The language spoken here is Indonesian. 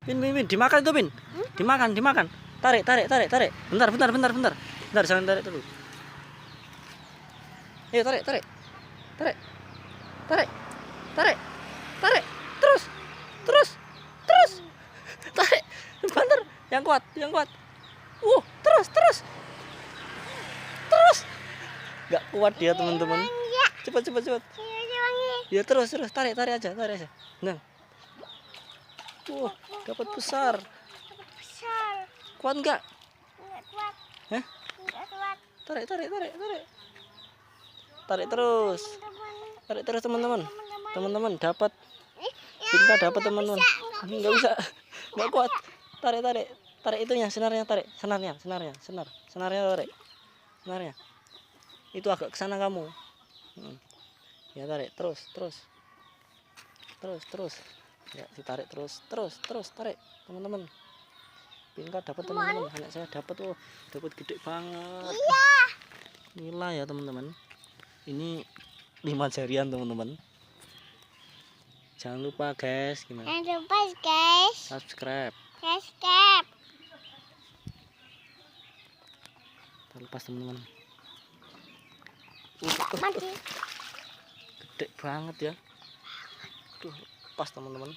Pin, dimakan itu, Pin. Dimakan. Tarik. Bentar. Bentar, jangan tarik dulu. Ayo tarik. Terus. Tarik. Bentar, yang kuat. Terus. Gak kuat dia, teman-teman. Cepat. Ya terus, tarik aja. Nah. Dapat besar. Kuat enggak? Enggak kuat. Hah? Enggak kuat. Tarik. Tarik terus. Teman-teman. Teman-teman dapat. Pinta dapat, teman-teman. Enggak bisa. Enggak kuat. Tarik itunya, senarnya tarik. Senarnya tarik. Senarnya. Itu agak ke sana kamu. Ya tarik terus. Ya, ditarik terus tarik, teman-teman. Pinka dapat, teman-teman. Anak saya dapat, dapat gede banget. Iya. Nila ya, teman-teman. Ini 5 jarian, teman-teman. Jangan lupa, guys. Gimana? Jangan lupa, guys. Subscribe. Terlepas, teman-teman. Mati. Gede banget ya. Tuh, lepas, teman-teman.